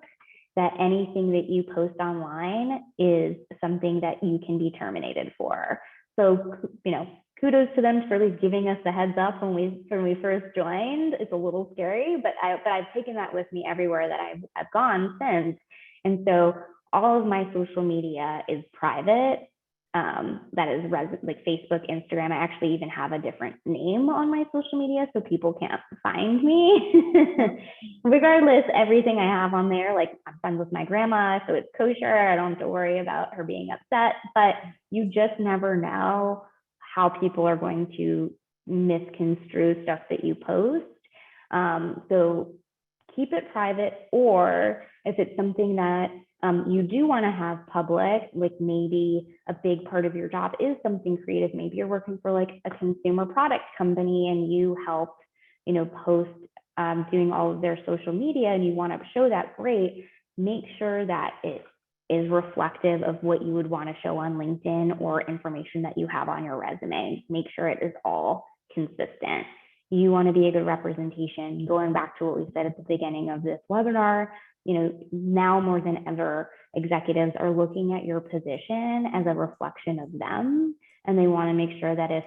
that anything that you post online is something that you can be terminated for. So, kudos to them for at least giving us the heads up when we first joined. It's a little scary, but I've taken that with me everywhere that I've gone since. And so all of my social media is private. That is like Facebook, Instagram. I actually even have a different name on my social media so people can't find me. Regardless, everything I have on there, like I'm friends with my grandma, so it's kosher. I don't have to worry about her being upset, but you just never know how people are going to misconstrue stuff that you post. So keep it private, or if it's something that you do want to have public, like maybe a big part of your job is something creative. Maybe you're working for like a consumer product company and you help, post doing all of their social media and you want to show that, great. Make sure that it is reflective of what you would want to show on LinkedIn or information that you have on your resume. Make sure it is all consistent. You want to be a good representation. Going back to what we said at the beginning of this webinar, now more than ever, executives are looking at your position as a reflection of them. And they want to make sure that if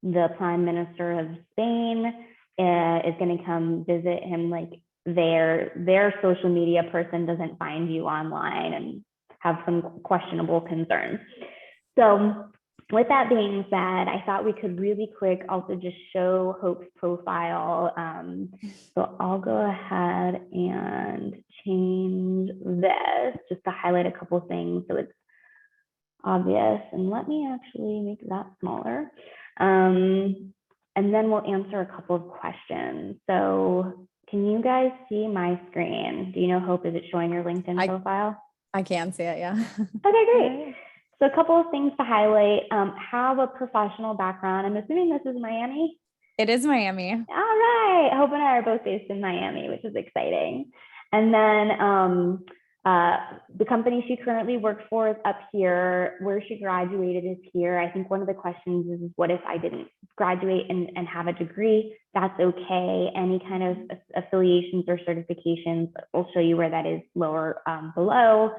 the Prime Minister of Spain is going to come visit him, like their social media person doesn't find you online and have some questionable concerns. So with that being said, I thought we could really quick also just show Hope's profile. So I'll go ahead and change this just to highlight a couple of things so it's obvious. And let me actually make that smaller. And then we'll answer a couple of questions. So can you guys see my screen? Do you know, Hope, is it showing your LinkedIn profile? I can see it, yeah. Okay, great. So a couple of things to highlight. Have a professional background. I'm assuming this is Miami? It is Miami. All right. Hope and I are both based in Miami, which is exciting. And then the company she currently works for is up here. Where she graduated is here. I think one of the questions is, what if I didn't graduate and have a degree? That's okay. Any kind of affiliations or certifications, we'll show you where that is lower below.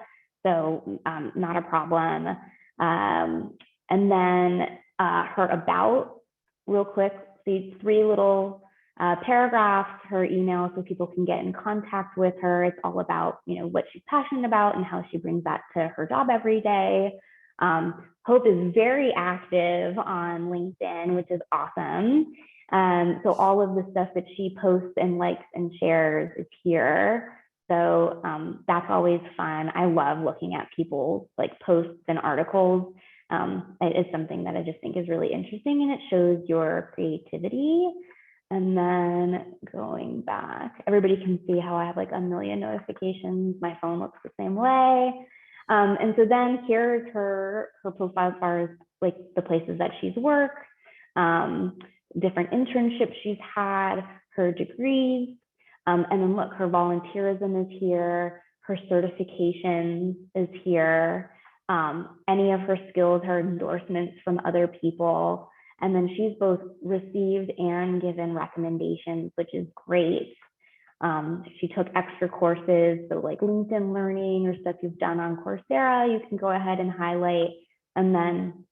So not a problem. And then her about, real quick, these 3 little paragraphs, her email, so people can get in contact with her. It's all about, what she's passionate about and how she brings that to her job every day. Hope is very active on LinkedIn, which is awesome. So all of the stuff that she posts and likes and shares is here. So that's always fun. I love looking at people's posts and articles. is something that I just think is really interesting, and it shows your creativity. And then going back, everybody can see how I have like a million notifications. My phone looks the same way. And so then here's her profile as far as like the places that she's worked, different internships she's had, her degrees, and then look, her volunteerism is here, her certification is here, any of her skills, her endorsements from other people. And then she's both received and given recommendations, which is great. She took extra courses, so like LinkedIn Learning or stuff you've done on Coursera, you can go ahead and highlight. And then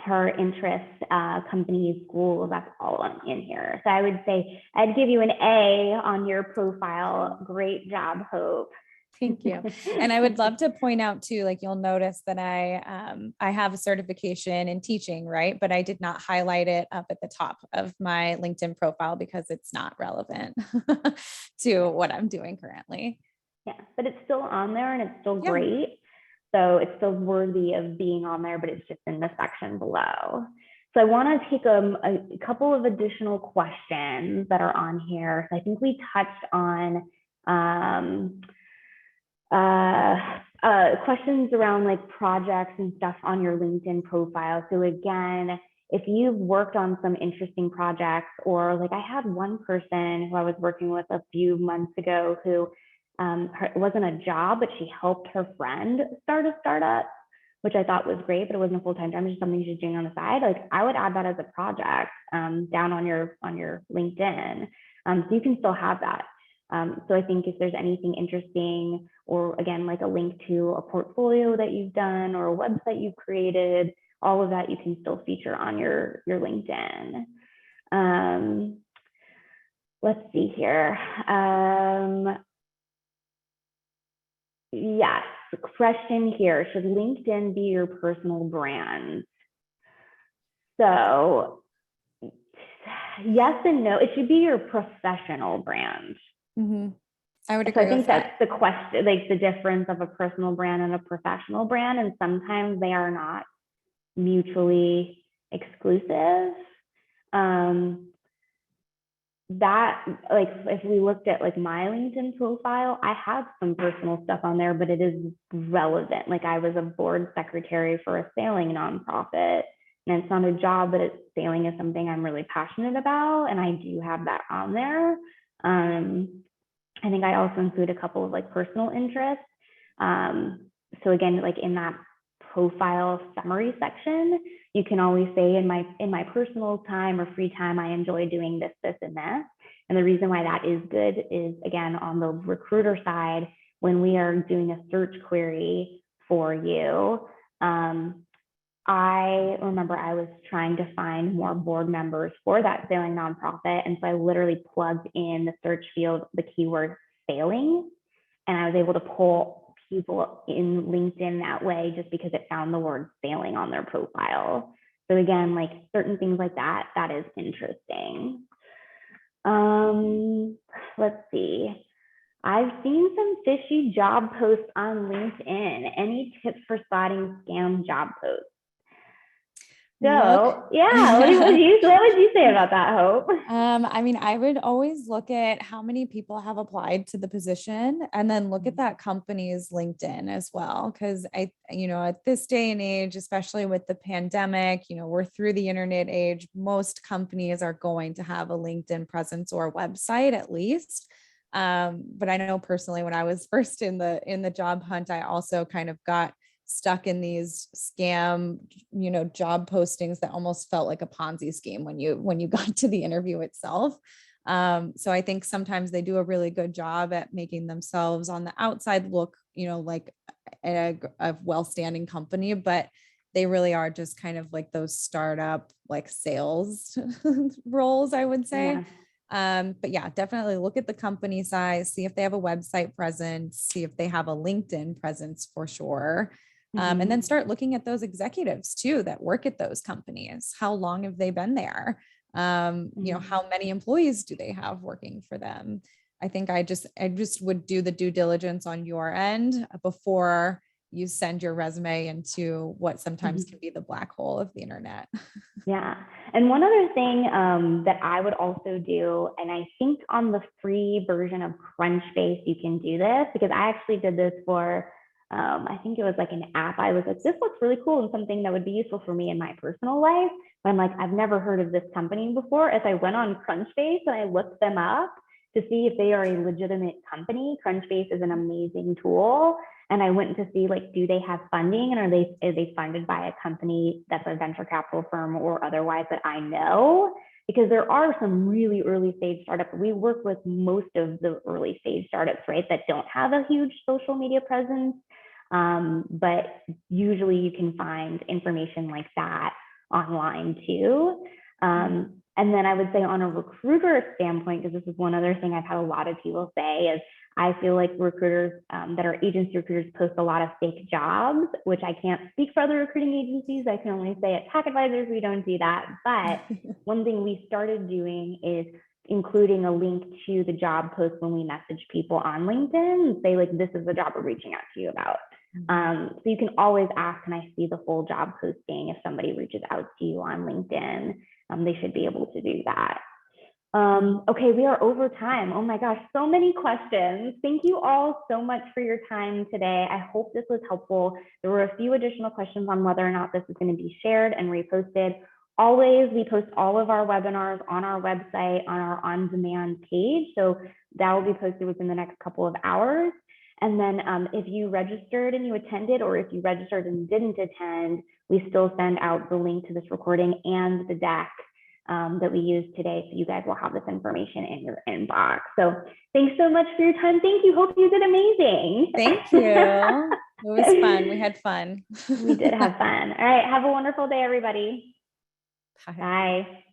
her interests, companies, schools, that's all in here. So I would say I'd give you an A on your profile. Great job, Hope. Thank you. And I would love to point out too, like you'll notice that I have a certification in teaching, right? But I did not highlight it up at the top of my LinkedIn profile because it's not relevant to what I'm doing currently. Yeah, but it's still on there and it's still great. So it's still worthy of being on there, but it's just in the section below. So I want to take a couple of additional questions that are on here. So I think we touched on questions around like projects and stuff on your LinkedIn profile. So again, if you've worked on some interesting projects, or like I had one person who I was working with a few months ago who it wasn't a job, but she helped her friend start a startup, which I thought was great, but it wasn't a full-time job, just something she's doing on the side. Like I would add that as a project down on your LinkedIn. So you can still have that. So I think if there's anything interesting, or again, like a link to a portfolio that you've done or a website you've created, all of that you can still feature on your LinkedIn. Let's see here. Yes, question here. Should LinkedIn be your personal brand? So yes and no. It should be your professional brand. Mm-hmm. I would agree. So I think that's the question, like the difference of a personal brand and a professional brand. And sometimes they are not mutually exclusive. That, like, if we looked at like my LinkedIn profile, I have some personal stuff on there, but it is relevant. Like I was a board secretary for a sailing nonprofit, and it's not a job, but sailing is something I'm really passionate about, and I do have that on there. I think I also include a couple of like personal interests. So again, like in that profile summary section, you can always say in my personal time or free time, I enjoy doing this, this, and this. And the reason why that is good is, again, on the recruiter side, when we are doing a search query for you, I remember I was trying to find more board members for that sailing nonprofit. And so I literally plugged in the search field, the keyword sailing, and I was able to pull people in LinkedIn that way just because it found the word sailing on their profile. So again, like certain things like that, that is interesting. Let's see. I've seen some fishy job posts on LinkedIn. Any tips for spotting scam job posts? So yeah, what would you say about that, Hope? I mean, I would always look at how many people have applied to the position, and then look at that company's LinkedIn as well. Cause at this day and age, especially with the pandemic, we're through the internet age, most companies are going to have a LinkedIn presence or website at least. But I know personally, when I was first in the job hunt, I also kind of got stuck in these scam, job postings that almost felt like a Ponzi scheme when you got to the interview itself. So I think sometimes they do a really good job at making themselves on the outside look, like a well-standing company, but they really are just kind of like those startup, like sales roles, I would say. Yeah. But yeah, definitely look at the company size, see if they have a website presence, see if they have a LinkedIn presence for sure. And then start looking at those executives too that work at those companies. How long have they been there? How many employees do they have working for them? I think I just would do the due diligence on your end before you send your resume into what sometimes Mhm. can be the black hole of the internet. Yeah. And one other thing that I would also do, and I think on the free version of Crunchbase, you can do this because I actually did this for, I think it was like an app. I was like, this looks really cool and something that would be useful for me in my personal life. But I'm like, I've never heard of this company before. As I went on Crunchbase and I looked them up to see if they are a legitimate company, Crunchbase is an amazing tool. And I went to see like, do they have funding and are they funded by a company that's a venture capital firm or otherwise that I know? Because there are some really early stage startups. We work with most of the early stage startups, right, that don't have a huge social media presence. But usually you can find information like that online too. And then I would say on a recruiter standpoint, because this is one other thing I've had a lot of people say is I feel like recruiters that are agency recruiters post a lot of fake jobs, which I can't speak for other recruiting agencies. I can only say at Tack Advisors, we don't do that. But one thing we started doing is including a link to the job post when we message people on LinkedIn and say like, this is the job we're reaching out to you about. So you can always ask, can I see the full job posting if somebody reaches out to you on LinkedIn? They should be able to do that. Okay, we are over time. Oh my gosh, so many questions. Thank you all so much for your time today. I hope this was helpful. There were a few additional questions on whether or not this is going to be shared and reposted. Always, we post all of our webinars on our website on our on-demand page. So that will be posted within the next couple of hours. And then if you registered and you attended, or if you registered and didn't attend, we still send out the link to this recording and the deck that we used today. So you guys will have this information in your inbox. So thanks so much for your time. Thank you. Hope you did amazing. Thank you. It was fun. We had fun. We did have fun. All right. Have a wonderful day, everybody. Bye. Bye.